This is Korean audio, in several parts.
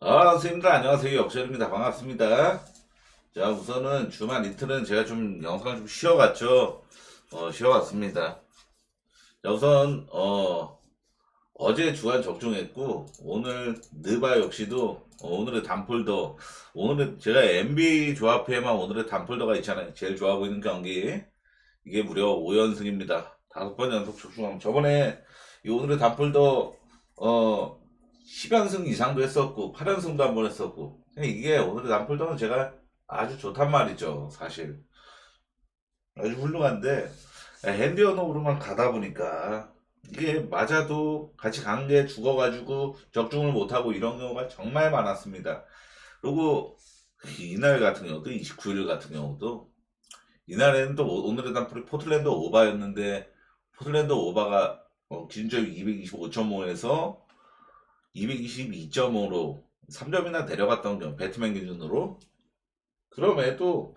선생님들 안녕하세요. 역전입니다. 반갑습니다. 자, 우선은 주말 이틀은 제가 좀 영상을 좀 쉬어갔죠. 쉬어갔습니다. 자, 우선, 어제 주간 적중했고, 오늘 느바 역시도, 오늘의 단폴더, 오늘은 제가 NBA 조합회에만 오늘의 단폴더가 있잖아요. 제일 좋아하고 있는 경기. 이게 무려 5연승입니다. 5번 연속 적중함. 저번에 이 오늘의 단폴더, 어, 10연승 이상도 했었고 8연승도 한 번 했었고 이게 오늘의 남폴더는 제가 아주 좋단 말이죠. 사실 아주 훌륭한데 핸디 언어로만 가다 보니까 이게 맞아도 같이 간 게 죽어가지고 적중을 못하고 이런 경우가 정말 많았습니다. 그리고 이날 같은 경우도 29일 같은 경우도 이날에는 또 오늘의 단폴이 포틀랜드 오바였는데 포틀랜드 오바가 기준점이 225.5에서 222점으로 3점이나 내려갔던 경우 배트맨 기준으로 그럼에도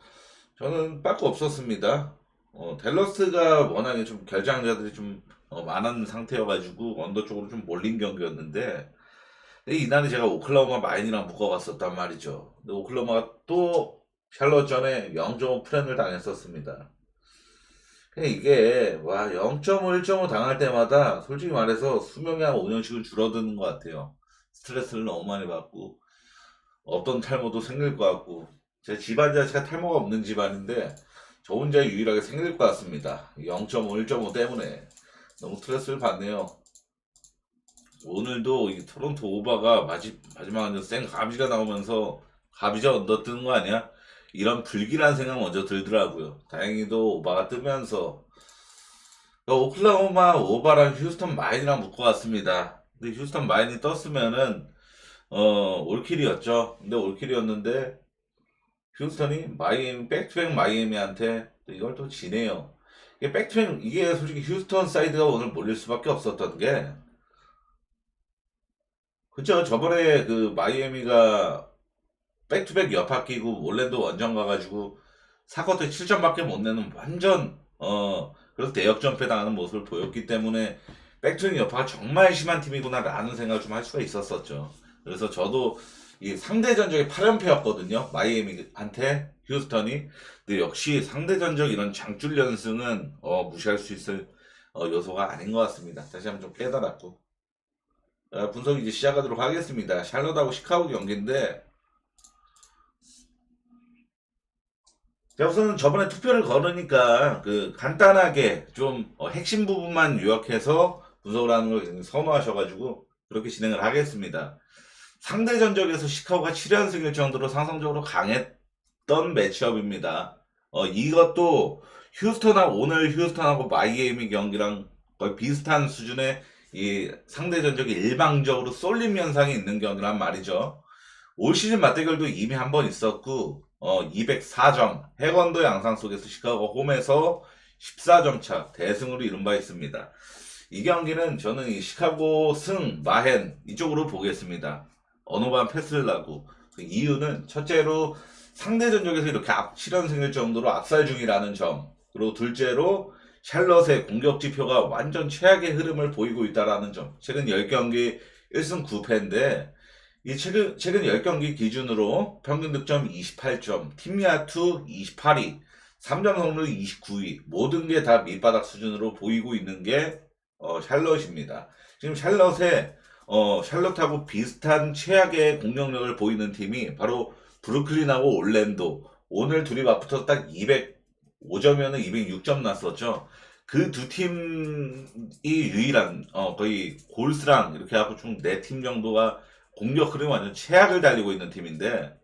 저는 빠꾸 없었습니다. 댈러스가 워낙에 좀 결장자들이 좀 많은 상태여가지고 언더 쪽으로 좀 몰린 경기였는데 이날에 제가 오클라호마 마인이랑 묶어갔었단 말이죠. 근데 오클라호마가 또 샬럿전에 0.5 프렌을 당했었습니다. 이게 와 0.5, 1.5 당할 때마다 솔직히 말해서 수명이 한 5년씩은 줄어드는 것 같아요. 스트레스를 너무 많이 받고 없던 탈모도 생길 것 같고 제 집안 자체가 탈모가 없는 집안인데 저 혼자 유일하게 생길 것 같습니다. 0.5, 1.5 때문에 너무 스트레스를 받네요. 오늘도 이 토론토 오바가 마지막에 생 가비가 나오면서 가비자 언더 뜨는 거 아니야? 이런 불길한 생각 먼저 들더라고요. 다행히도 오바가 뜨면서 오클라호마 오바랑 휴스턴 마인이랑 묶어왔습니다. 근데 휴스턴 마인이 떴으면은 올킬이었죠. 근데 올킬이었는데 휴스턴이 마이애미 백투백 마이애미한테 또 이걸 또 지네요. 이게 백투백 이게 솔직히 휴스턴 사이드가 오늘 몰릴 수밖에 없었던 게 그쵸. 저번에 그 마이애미가 백투백 여파 끼고 올랜도 원정 가가지고 4쿼터에 7점밖에 못 내는 완전 그래서 대역전패 당하는 모습을 보였기 때문에 백투백 여파가 정말 심한 팀이구나라는 생각을 좀 할 수가 있었었죠. 그래서 저도 이 상대 전적이 8연패였거든요. 마이애미한테 휴스턴이. 근데 역시 상대 전적 이런 장줄 연승은 무시할 수 있을 요소가 아닌 것 같습니다. 다시 한번 좀 깨달았고 분석 이제 시작하도록 하겠습니다. 샬럿하고 시카고 경기인데 자, 우선 저번에 투표를 걸으니까 그 간단하게 좀 핵심 부분만 요약해서 분석을 하는 걸 선호하셔가지고 그렇게 진행을 하겠습니다. 상대 전적에서 시카고가 7연승일 정도로 상성적으로 강했던 매치업입니다. 이것도 오늘 휴스턴하고 마이애미 경기랑 거의 비슷한 수준의 이 상대 전적이 일방적으로 쏠림 현상이 있는 경기란 말이죠. 올 시즌 맞대결도 이미 한 번 있었고 204점 해건도 양상 속에서 시카고 홈에서 14점 차 대승으로 이룬 바 있습니다. 이 경기는 저는 이 시카고 승 마헨 이쪽으로 보겠습니다. 어느 반 패스를 나고 그 이유는 첫째로 상대 전적에서 이렇게 7연승일 정도로 압살 중이라는 점 그리고 둘째로 샬럿의 공격 지표가 완전 최악의 흐름을 보이고 있다라는 점 최근 10경기 1승 9패인데 이 최근 10경기 기준으로 평균 득점 28점, 팀야투 28위, 3점 성률 29위, 모든 게 다 밑바닥 수준으로 보이고 있는 게 샬럿입니다. 지금 샬럿하고 비슷한 최악의 공격력을 보이는 팀이 바로 브루클린하고 올랜도. 오늘 둘이 맞붙어서 딱 205점이면 206점 났었죠. 그 두 팀이 유일한 거의 골스랑 이렇게 하고 총 4팀 정도가 공격 흐름이 완전 최악을 달리고 있는 팀인데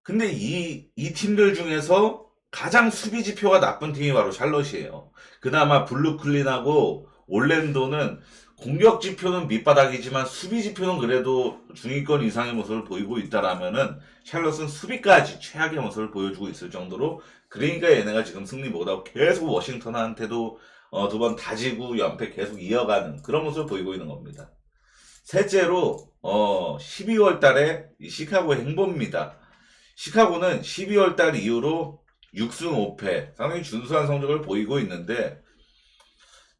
근데 이 팀들 중에서 가장 수비 지표가 나쁜 팀이 바로 샬럿이에요. 그나마 블루클린하고 올랜도는 공격 지표는 밑바닥이지만 수비 지표는 그래도 중위권 이상의 모습을 보이고 있다라면은 샬럿은 수비까지 최악의 모습을 보여주고 있을 정도로 그러니까 얘네가 지금 승리 못하고 계속 워싱턴한테도 2번 다지고 연패 계속 이어가는 그런 모습을 보이고 있는 겁니다. 셋째로 12월 달에 시카고의 행보입니다. 시카고는 12월 달 이후로 6승 5패 상당히 준수한 성적을 보이고 있는데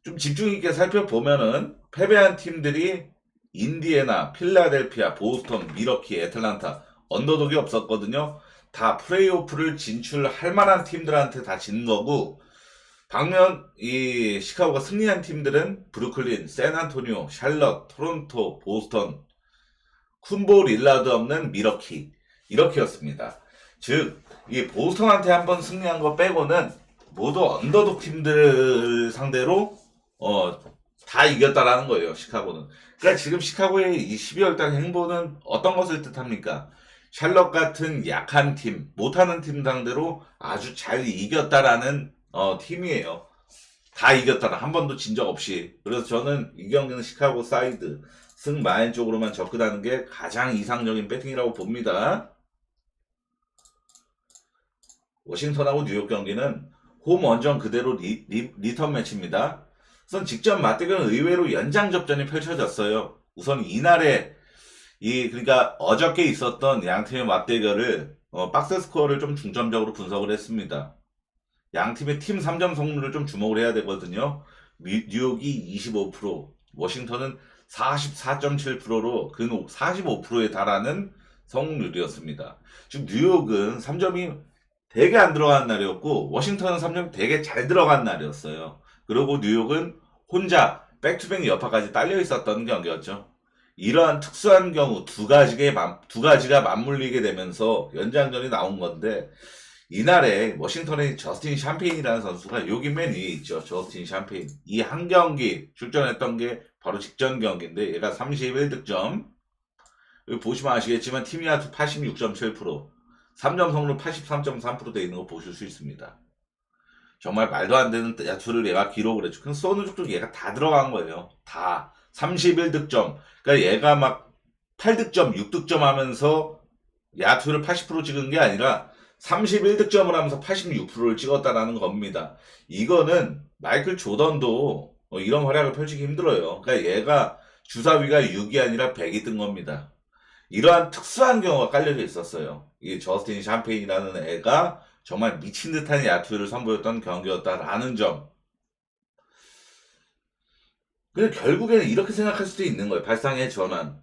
좀 집중 있게 살펴보면은 패배한 팀들이 인디애나, 필라델피아, 보스턴, 미러키, 애틀란타 언더독이 없었거든요. 다 플레이오프를 진출할 만한 팀들한테 다 진 거고, 반면 이 시카고가 승리한 팀들은 브루클린, 샌안토니오, 샬럿, 토론토, 보스턴, 쿤보 릴라드 없는 미러키 이렇게였습니다. 즉, 이 보스턴한테 한번 승리한 거 빼고는 모두 언더독 팀들 상대로 다 이겼다라는 거예요. 시카고는. 그러니까 지금 시카고의 이 12월달 행보는 어떤 것을 뜻합니까? 샬럿 같은 약한 팀, 못하는 팀 상대로 아주 잘 이겼다라는 팀이에요. 다 이겼다라 한 번도 진 적 없이. 그래서 저는 이 경기는 시카고 사이드 승마인 쪽으로만 접근하는 게 가장 이상적인 배팅이라고 봅니다. 워싱턴하고 뉴욕 경기는 홈 원정 그대로 리턴 매치입니다. 우선 직전 맞대결은 의외로 연장 접전이 펼쳐졌어요. 우선 이날에 그러니까 어저께 있었던 양 팀의 맞대결을 박스 스코어를 좀 중점적으로 분석을 했습니다. 양 팀의 팀 3점 성률을 좀 주목을 해야 되거든요. 뉴욕이 25%, 워싱턴은 44.7%로 그 45%에 달하는 성률이었습니다. 즉 뉴욕은 3점이 되게 안 들어간 날이었고 워싱턴은 3점이 되게 잘 들어간 날이었어요. 그리고 뉴욕은 혼자 백투백 여파까지 딸려 있었던 경기였죠. 이러한 특수한 경우 두 가지가 맞물리게 되면서 연장전이 나온 건데 이날에 워싱턴의 저스틴 샴페인이라는 선수가 여기 맨 위에 있죠. 저스틴 샴페인. 이 한 경기 출전했던 게 바로 직전 경기인데 얘가 31득점. 여기 보시면 아시겠지만 팀 야투 86.7%, 3점 성률 83.3% 돼 있는 거 보실 수 있습니다. 정말 말도 안 되는 야투를 얘가 기록을 했죠. 그럼 쏘는 쪽도 얘가 다 들어간 거예요. 다. 31득점. 그러니까 얘가 막 8득점, 6득점 하면서 야투를 80% 찍은 게 아니라 31득점을 하면서 86%를 찍었다라는 겁니다. 이거는 마이클 조던도 이런 활약을 펼치기 힘들어요. 그러니까 얘가 주사위가 6이 아니라 100이 뜬 겁니다. 이러한 특수한 경우가 깔려져 있었어요. 이 저스틴 샴페인이라는 애가 정말 미친 듯한 야투를 선보였던 경기였다라는 점. 근데 결국에는 이렇게 생각할 수도 있는 거예요. 발상의 전환.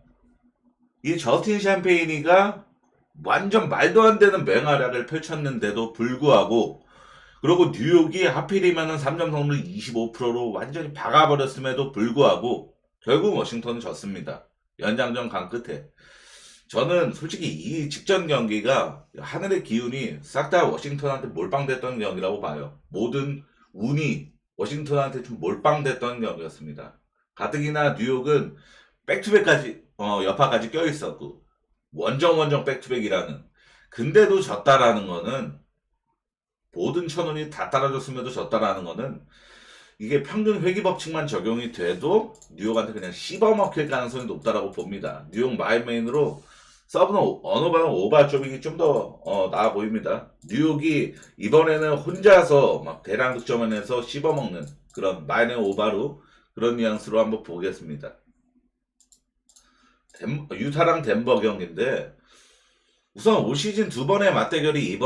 이 저스틴 샴페인이가 완전 말도 안 되는 맹활약을 펼쳤는데도 불구하고, 그리고 뉴욕이 하필이면은 3점 성률 25%로 완전히 박아버렸음에도 불구하고 결국 워싱턴은 졌습니다. 연장전 간 끝에. 저는 솔직히 이 직전 경기가 하늘의 기운이 싹 다 워싱턴한테 몰빵됐던 경기라고 봐요. 모든 운이 워싱턴한테 좀 몰빵됐던 경기였습니다. 가뜩이나 뉴욕은 백투백까지 여파까지 껴있었고 원정 백투백이라는, 근데도 졌다라는 거는, 모든 천운이 다 따라줬음에도 졌다라는 거는 이게 평균 회귀 법칙만 적용이 돼도 뉴욕한테 그냥 씹어먹힐 가능성이 높다라고 봅니다. 뉴욕 마인메인으로 서브는 어느 방은 오바 쪽이 좀 더 나아 보입니다. 뉴욕이 이번에는 혼자서 막 대량 득점을 씹어먹는 그런 마인의 오바로, 그런 뉘앙스로 한번 보겠습니다. 유타랑 덴버 경기인데 우선 올 시즌 두 번의 맞대결이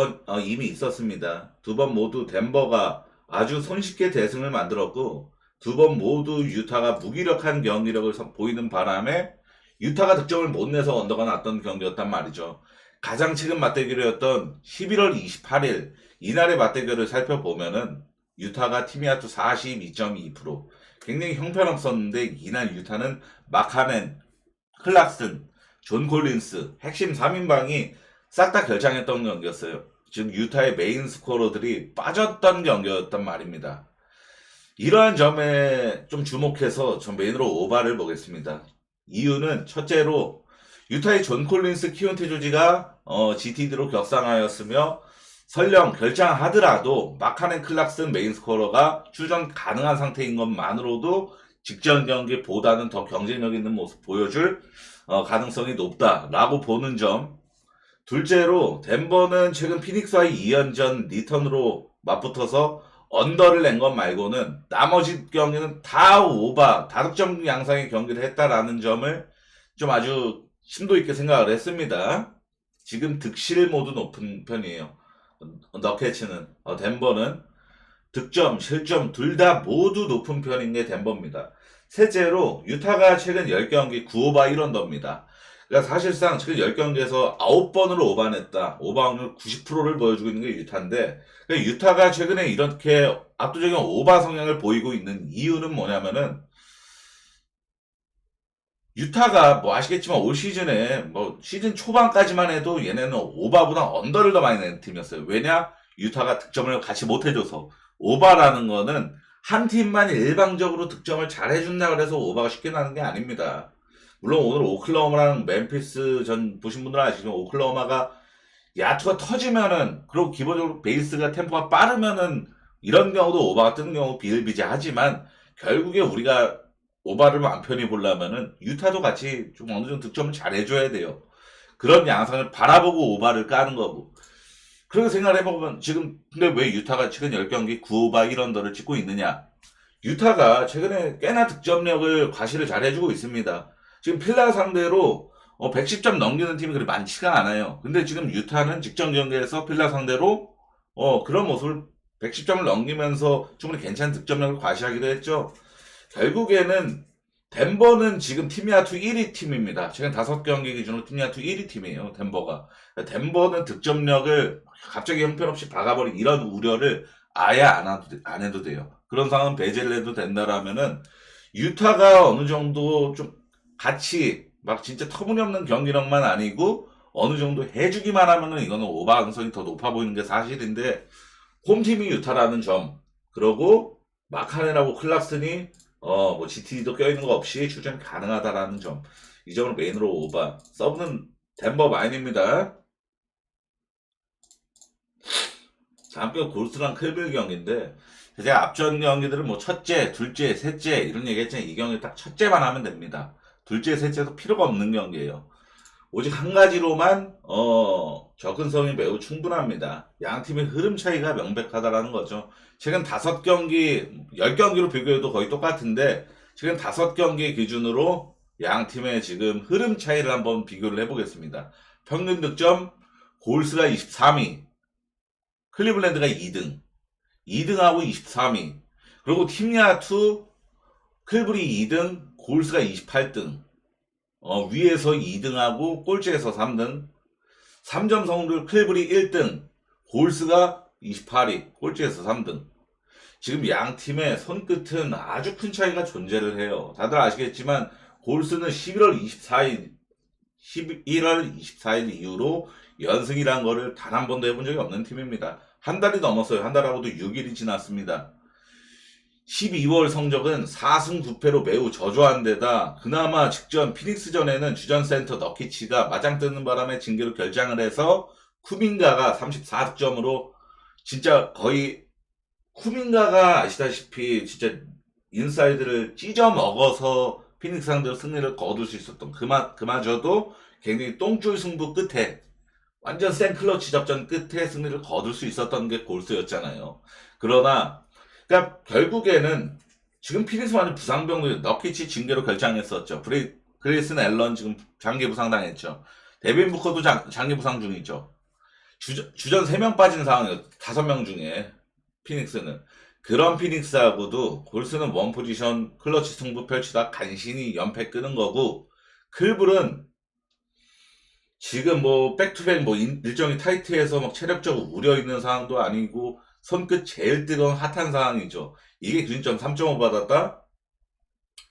이미 있었습니다. 두 번 모두 덴버가 아주 손쉽게 대승을 만들었고 두 번 모두 유타가 무기력한 경기력을 보이는 바람에 유타가 득점을 못 내서 언더가 났던 경기였단 말이죠. 가장 최근 맞대결이었던 11월 28일 이날의 맞대결을 살펴보면은 유타가 팀 야투 42.2%, 굉장히 형편없었는데 이날 유타는 마카넨, 클락슨, 존 콜린스 핵심 3인방이 싹 다 결장했던 경기였어요. 즉 유타의 메인 스코어들이 빠졌던 경기였단 말입니다. 이러한 점에 좀 주목해서 전 메인으로 오바를 보겠습니다. 이유는 첫째로 유타의 존 콜린스, 키온테 조지가 GTD로 격상하였으며 설령 결장하더라도 마카넨, 클락슨 메인 스코어가 출전 가능한 상태인 것만으로도 직전 경기보다는 더 경쟁력 있는 모습 보여줄 가능성이 높다라고 보는 점. 둘째로 덴버는 최근 피닉스와의 2연전 리턴으로 맞붙어서 언더를 낸 것 말고는 나머지 경기는 다 오바, 다득점 양상의 경기를 했다라는 점을 좀 아주 심도 있게 생각을 했습니다. 지금 득실 모두 높은 편이에요. 너캐치는 덴버는 득점, 실점 둘 다 모두 높은 편인 게 덴버입니다. 셋째로 유타가 최근 10경기 9오바 1언더입니다. 그러니까 사실상 최근 10경기에서 9번으로 오바냈다. 오바 확률 90%를 보여주고 있는 게 유타인데, 그러니까 유타가 최근에 이렇게 압도적인 오바 성향을 보이고 있는 이유는 뭐냐면은, 유타가 뭐 아시겠지만 올 시즌에 뭐 시즌 초반까지만 해도 얘네는 오바보다 언더를 더 많이 내는 팀이었어요. 왜냐? 유타가 득점을 같이 못 해줘서. 오바라는 거는 한 팀만 일방적으로 득점을 잘 해준다 그래서 오바가 쉽게 나는 게 아닙니다. 물론 오늘 오클라호마랑 멤피스 전 보신 분들은 아시지만 오클라호마가 야투가 터지면은, 그리고 기본적으로 베이스가 템포가 빠르면은 이런 경우도 오바가 뜨는 경우 비일비재하지만, 결국에 우리가 오바를 마음 편히 보려면은 유타도 같이 좀 어느 정도 득점을 잘 해줘야 돼요. 그런 양상을 바라보고 오바를 까는 거고. 그렇게 생각을 해보면 지금 근데 왜 유타가 최근 10경기 9오바 1언더를 찍고 있느냐? 유타가 최근에 꽤나 득점력을 과시를 잘 해주고 있습니다. 지금 필라 상대로 110점 넘기는 팀이 그리 많지가 않아요. 근데 지금 유타는 직전 경기에서 필라 상대로 그런 모습을 110점을 넘기면서 충분히 괜찮은 득점력을 과시하기도 했죠. 결국에는 덴버는 지금 팀야투 1위 팀입니다. 최근 5경기 기준으로 팀야투 1위 팀이에요. 덴버가. 덴버는 득점력을 갑자기 형편없이 박아버린 이런 우려를 아예 안 해도 돼요. 그런 상황은 배제를 해도 된다라면은 유타가 어느 정도 좀 같이 막 진짜 터무니없는 경기력만 아니고 어느 정도 해주기만 하면은 이거는 오바 가능성이 더 높아 보이는 게 사실인데, 홈팀이 유타라는 점, 그러고 마카넨하고 클락슨이 뭐 GT도 껴있는 거 없이 출전 가능하다라는 점, 이 점을 메인으로 오바. 서브는 덴버 마인입니다. 다음 경 골스랑 클빌 경기인데, 제가 앞전 경기들은 뭐 첫째, 둘째, 셋째 이런 얘기 했잖아요. 이 경기 딱 첫째만 하면 됩니다. 둘째, 셋째도 필요가 없는 경기예요. 오직 한 가지로만 접근성이 매우 충분합니다. 양 팀의 흐름 차이가 명백하다라는 거죠. 최근 5경기, 10경기로 비교해도 거의 똑같은데, 최근 5경기 기준으로 양 팀의 지금 흐름 차이를 한번 비교를 해보겠습니다. 평균 득점, 골스가 23위, 클리블랜드가 2등, 2등하고 23위, 그리고 팀야투, 클블이 2등, 골스가 28등, 위에서 2등하고 꼴찌에서 3등, 3점 성공률 클블이 1등, 골스가 28위, 꼴찌에서 3등. 지금 양 팀의 손끝은 아주 큰 차이가 존재를 해요. 다들 아시겠지만 골스는 11월 24일 이후로 연승이란 거를 단 한 번도 해본 적이 없는 팀입니다. 한 달이 넘었어요. 한 달하고도 6일이 지났습니다. 12월 성적은 4승 9패로 매우 저조한 데다, 그나마 직전 피닉스전에는 주전 센터 너키치가 맞짱 뜨는 바람에 징계로 결장을 해서 쿠민가가 34득점으로 진짜 거의, 쿠민가가 아시다시피 진짜 인사이드를 찢어 먹어서 피닉스 상대로 승리를 거둘 수 있었던, 그마저도 굉장히 똥줄 승부 끝에, 완전 센 클러치 접전 끝에 승리를 거둘 수 있었던 게 골스였잖아요. 그러나 그러니까 결국에는 지금 피닉스 완전 부상병도, 너키치 징계로 결장했었죠. 그레이슨 앨런 지금 장기 부상 당했죠. 데빈 부커도 장기 부상 중이죠. 주전 3명 빠진 상황이에요. 5명 중에 피닉스는. 그런 피닉스하고도 골스는 원 포지션 클러치 승부 펼치다 간신히 연패 끄는 거고, 클블은 지금 뭐 백투백 뭐 일정이 타이트해서 막 체력적으로 우려 있는 상황도 아니고 손끝 제일 뜨거운 핫한 상황이죠. 이게 기준점 3.5 받았다?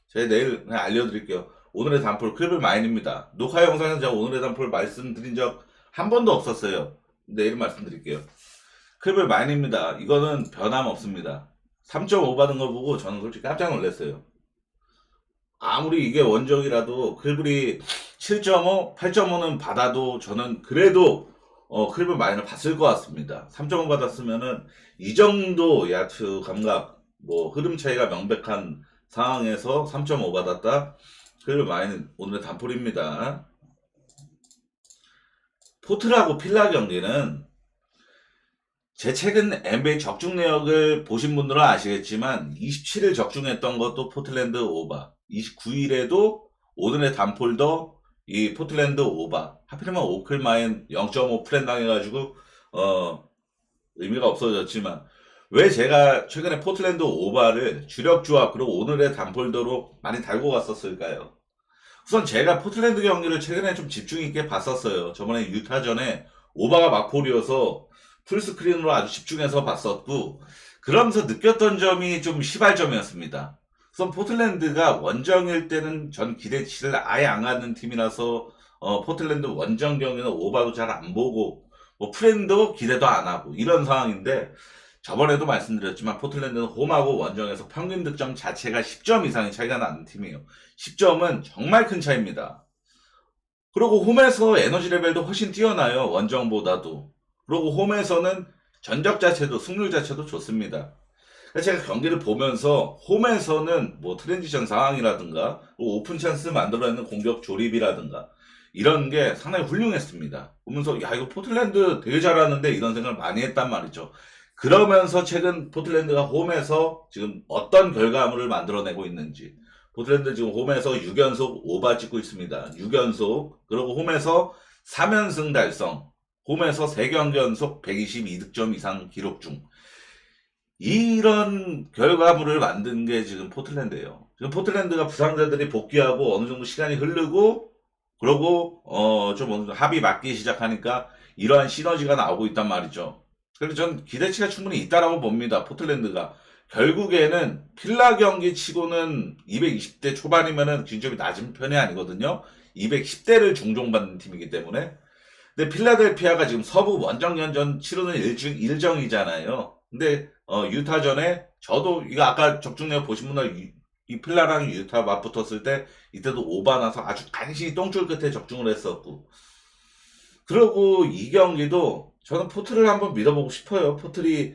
제가 내일 그냥 알려드릴게요. 오늘의 단풀 클블 마인입니다. 녹화 영상에서 제가 오늘의 단풀 말씀드린 적 한 번도 없었어요. 내일 말씀드릴게요. 클블 마인입니다. 이거는 변함없습니다. 3.5 받은 걸 보고 저는 솔직히 깜짝 놀랐어요. 아무리 이게 원정이라도 클블이 7.5, 8.5는 받아도 저는 그래도 클블 마인을 봤을 것 같습니다. 3.5 받았으면은 이 정도 야투 감각, 뭐 흐름 차이가 명백한 상황에서 3.5 받았다. 클블 마인은 오늘의 단풀입니다. 포트라고 필라 경기는 제 최근 NBA 적중 내역을 보신 분들은 아시겠지만 27일 적중했던 것도 포틀랜드 오바, 29일에도 오늘의 단폴더 이 포틀랜드 오바, 하필이면 오클마인 0.5 플랜 당해가지고 의미가 없어졌지만, 왜 제가 최근에 포틀랜드 오바를 주력 조합 그리고 오늘의 단폴더로 많이 달고 갔었을까요? 우선 제가 포틀랜드 경기를 최근에 좀 집중 있게 봤었어요. 저번에 유타전에 오바가 막폴이어서 풀스크린으로 아주 집중해서 봤었고, 그러면서 느꼈던 점이 좀 시발점이었습니다. 우선 포틀랜드가 원정일 때는 전 기대치를 아예 안 갖는 팀이라서 포틀랜드 원정 경기는 오바도 잘 안 보고 뭐 프렌도 기대도 안 하고 이런 상황인데, 저번에도 말씀드렸지만 포틀랜드는 홈하고 원정에서 평균 득점 자체가 10점 이상의 차이가 나는 팀이에요. 10점은 정말 큰 차이입니다. 그리고 홈에서 에너지 레벨도 훨씬 뛰어나요. 원정보다도. 그리고 홈에서는 전적 자체도 승률 자체도 좋습니다. 그래서 제가 경기를 보면서 홈에서는 뭐 트랜지션 상황이라든가 오픈 찬스 만들어내는 공격 조립이라든가 이런 게 상당히 훌륭했습니다. 보면서 야 이거 포틀랜드 되게 잘하는데 이런 생각을 많이 했단 말이죠. 그러면서 최근 포틀랜드가 홈에서 지금 어떤 결과물을 만들어내고 있는지, 포틀랜드 지금 홈에서 6연속 오바 찍고 있습니다. 6연속. 그리고 홈에서 3연승 달성. 홈에서 3경기 연속 122득점 이상 기록 중. 이런 결과물을 만든 게 지금 포틀랜드예요. 지금 포틀랜드가 부상자들이 복귀하고 어느 정도 시간이 흐르고, 그러고 좀 어느 정도 합이 맞기 시작하니까 이러한 시너지가 나오고 있단 말이죠. 그래서 전 기대치가 충분히 있다라고 봅니다. 포틀랜드가 결국에는 필라 경기 치고는 220대 초반이면은 진점이 낮은 편이 아니거든요. 210대를 종종 받는 팀이기 때문에. 근데 필라델피아가 지금 서부 원정연전 치르는 일정이잖아요. 근데 유타전에 저도 이거 아까 적중력 보신 분들 이 필라랑 유타 맞붙었을 때 이때도 오바 나서 아주 간신히 똥줄 끝에 적중을 했었고, 그리고 이 경기도 저는 포트를 한번 믿어보고 싶어요. 포틀이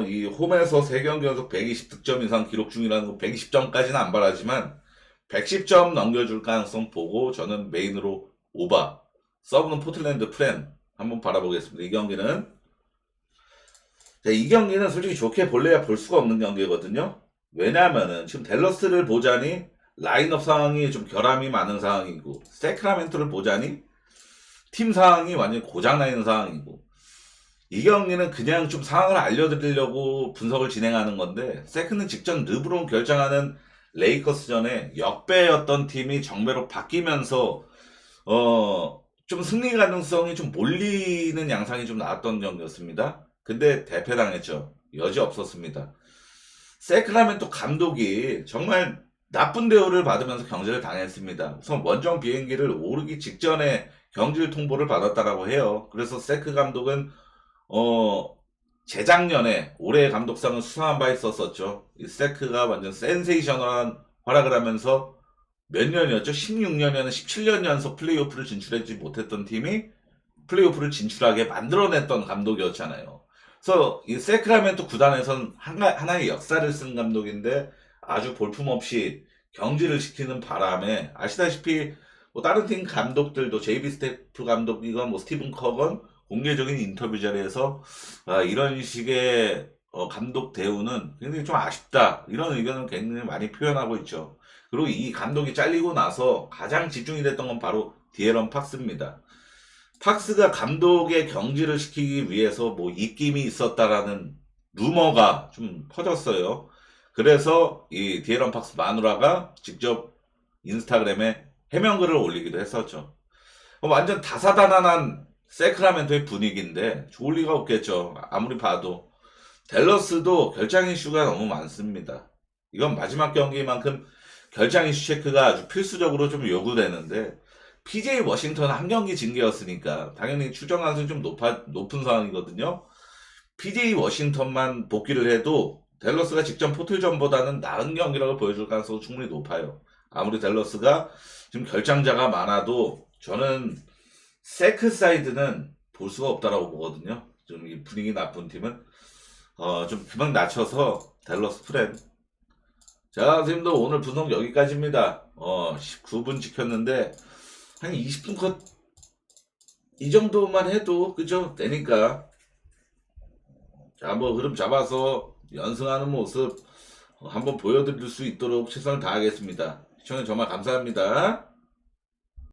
이 홈에서 3경기 연속 120득점 이상 기록 중이라는 거, 120점까지는 안 바라지만 110점 넘겨줄 가능성 보고 저는 메인으로 오바, 서브는 포틀랜드 프렌 한번 바라보겠습니다. 이 경기는 이 경기는 솔직히 좋게 볼래야 볼 수가 없는 경기거든요. 왜냐하면은 지금 댈러스를 보자니 라인업 상황이 좀 결함이 많은 상황이고, 세크라멘토를 보자니 팀 상황이 완전히 고장나 있는 상황이고, 이 경기는 그냥 좀 상황을 알려드리려고 분석을 진행하는 건데, 세크는 직전 르브론 결정하는 레이커스전에 역배였던 팀이 정배로 바뀌면서 좀 승리 가능성이 좀 몰리는 양상이 좀 나왔던 경기였습니다. 근데 대패당했죠. 여지 없었습니다. 세크라멘토 감독이 정말 나쁜 대우를 받으면서 경질을 당했습니다. 우선 원정 비행기를 오르기 직전에 경질 통보를 받았다라고 해요. 그래서 세크 감독은 재작년에 올해의 감독상을 수상한 바 있었었죠. 이 세크가 완전 센세이셔널한 활약을 하면서 몇 년이었죠? 16년이나 17년 연속 플레이오프를 진출하지 못했던 팀이 플레이오프를 진출하게 만들어냈던 감독이었잖아요. 그래서 이 세크라멘토 구단에선 하나의 역사를 쓴 감독인데 아주 볼품없이 경질을 시키는 바람에, 아시다시피 뭐 다른 팀 감독들도 JB 스태프 감독이건 뭐 스티븐 커건 공개적인 인터뷰 자리에서 이런 식의 감독 대우는 굉장히 좀 아쉽다, 이런 의견을 굉장히 많이 표현하고 있죠. 그리고 이 감독이 잘리고 나서 가장 집중이 됐던 건 바로 디에런 팍스입니다. 팍스가 감독의 경질을 시키기 위해서 뭐 입김이 있었다라는 루머가 좀 퍼졌어요. 그래서 이 디에런 팍스 마누라가 직접 인스타그램에 해명글을 올리기도 했었죠. 완전 다사다난한 세크라멘토의 분위기인데 좋을 리가 없겠죠. 아무리 봐도. 댈러스도 결장 이슈가 너무 많습니다. 이건 마지막 경기만큼 결장 이슈 체크가 아주 필수적으로 좀 요구되는데, PJ 워싱턴 한 경기 징계였으니까 당연히 추정 가능성이 좀 높은 상황이거든요. PJ 워싱턴만 복귀를 해도 댈러스가 직전 포틀전보다는 나은 경기라고 보여줄 가능성이 충분히 높아요. 아무리 댈러스가 지금 결장자가 많아도 저는 세크 사이드는 볼 수가 없다라고 보거든요. 좀 이 분위기 나쁜 팀은 좀 금방 낮춰서 댈러스 프렌. 자, 선생님도 오늘 분석 여기까지입니다. 19분 지켰는데 한 20분 컷 이 정도만 해도 그죠? 되니까. 자, 뭐 흐름 잡아서 연승하는 모습 한번 보여드릴 수 있도록 최선을 다하겠습니다. 시청해 정말 감사합니다.